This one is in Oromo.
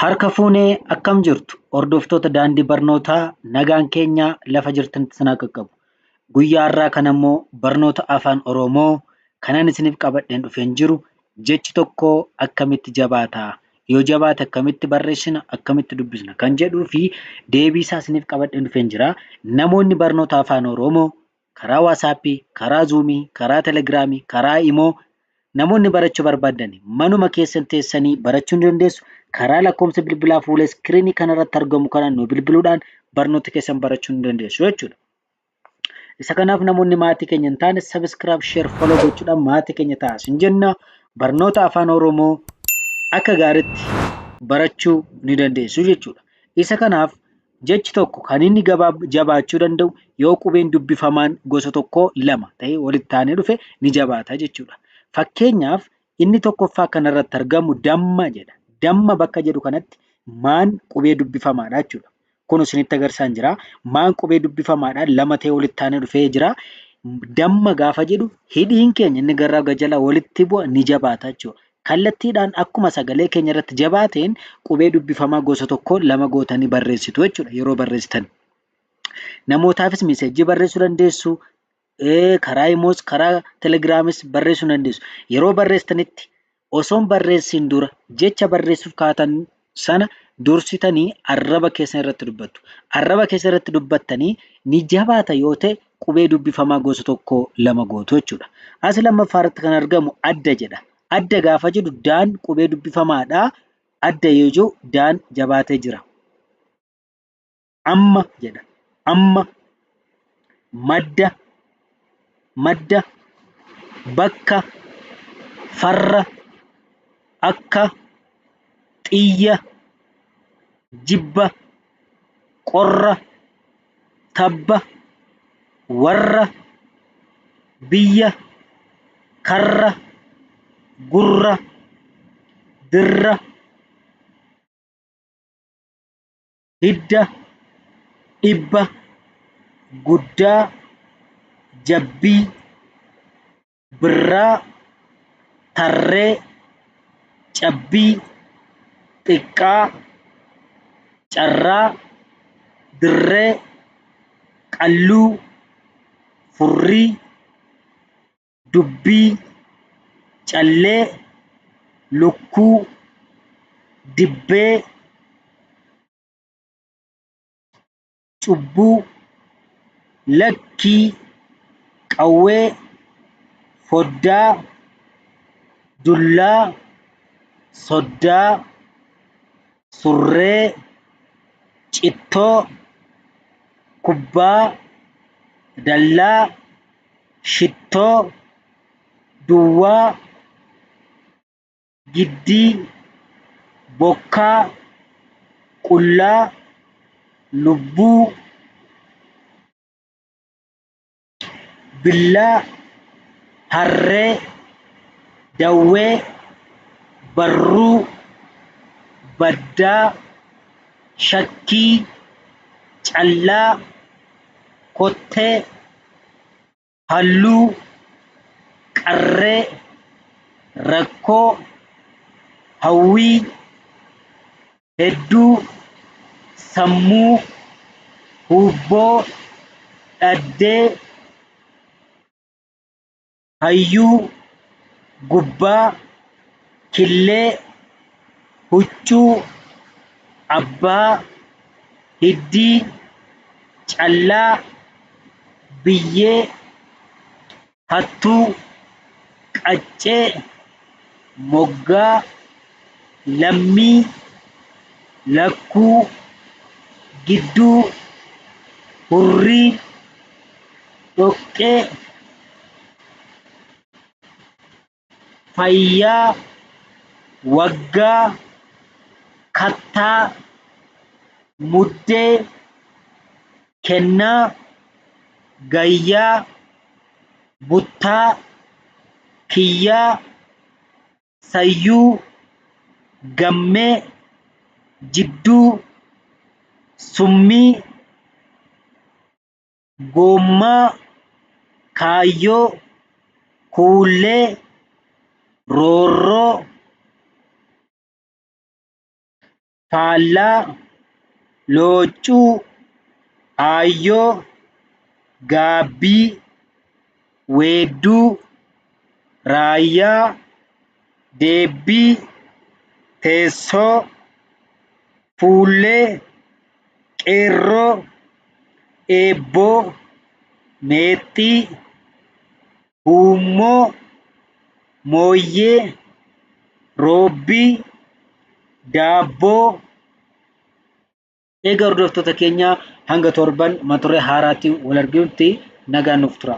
Harka fuunee akkam jirtu hordoftoota daandii barnootaa nagaan keenya lafa jirtanitti sinaa qaqqabu. Guyyaa har'aa kana immoo barnoota afaan Oromoo kanan isiniif qabadheen dhufeen jiru jechi tokko akkamitti jabaata? Yoo jabaate akkamitti barreessina? Akkamitti dubbisna? Kan jedhuu fi deebii isaa isiniif qabadheen dhufeen jira. Namoonni barnoota afaan Oromoo karaa waatsaappii, karaa zuumii, karaa telegiraamii, karaa imoo namoonni barachuu barbaadan manuma keessan teessanii barachuu ni dandeessu. Karaa lakkoofsa bilbilaa fuula iskiriinii kanarratti argamu kanaan nu bilbiluudhaan barnoota keessan barachuu ni dandeessu jechuudha. Isa kanaaf namoonni maatii keenya hin taane sabiskiraayib, sheer, foloo gochuudhaan maatii keenya ta'a isin jenna. Barnoota afaan Oromoo akka gaariitti barachuu ni dandeessu jechuudha. Isa kanaaf jechi tokko kan inni jabaachuu danda'u yoo qubeen dubbifamaan gosa tokkoo lama ta'ee walitti aanee dhufe ni jabaata jechuudha. Fakkeenyaaf inni tokkoffaa kanarratti argamu damma jedha. Damma bakka jedhu kanatti maan qubee dubbifamaadha jechuudha. Kun isinitti agarsiisan jira. Maan qubee dubbifamaadhaan lama ta'ee walitti aanee dhufee jira. Damma gaafa jedhu hidhiin keenya inni garraa gajala walitti bu'a ni jabaata jechuudha. Kallattiidhaan akkuma sagalee keenya irratti jabaateen qubee dubbifamaa gosa tokko lama gootanii barreessitu jechuudha yeroo barreessitan. Namootaafis miseejii barreessuu dandeessu. Karaa imoos karaa telegiraamis barreessuu dandeessu. Yeroo barreessitanitti osoon barreessin dura jecha barreessuuf kaatan sana dursitanii arraba keessan irratti dubbattu. Arraba keessan irratti dubbattanii ni jabaata yoo ta'e qubee dubbifamaa gosa tokko lama gootu jechuudha. As lammaffaa irratti kan argamu adda jedha. Adda gaafa jedhu daan qubee dubbifamaadha. Adda yoo jiru daan jabaatee jira. Amma jedha. Amma madda. Madda, bakka, farra, akka, xiyya, jibba, qorra, tabba, warra, biyya, karra, gurra, dirra, hidda, dhibba, guddaa, jabbii, birraa, tarree, cabbii, xiqqaa, carraa, dirree, qalluu, furrii, dubbii, callee, lukkuu, dibbee, cubbuu, lakkii, qawwee, foddaa, dullaa, soddaa, surree, cittoo, kubbaa, dallaa, shittoo, duwwaa, giddii, bokkaa, qullaa, lubbuu, billaa, harree, dawwee, barruu, baddaa, shakkii, callaa, kottee, halluu, qarree, rakkoo, hawwii, hedduu, sammuu, hubboo, dhaddee, hayyuu, gubbaa, killee, huccuu, abbaa, hiddii, callaa, biyyee, hattuu, qaccee, moggaa, lammii, lakkuu, gidduu, hurrii, dhoqqee, fayyaa, waggaa, kattaa, muddee, kennaa, gayyaa, buttaa, kiyyaa, sayyuu, gammee, jidduu, summii, goommaa, kaayyoo, kuullee, roorroo. faallaa, looccuu, aayyoo, gaabbii, weedduu, raayyaa, deebbii, teessoo, fuullee, qeerroo, eebboo, meexxii, huummoo, mooyyee, roobbii, daabboo. Egaa hordoftoota keenya hanga torban mata duree haaraatiin wal arginutti nagaan nuuf tura.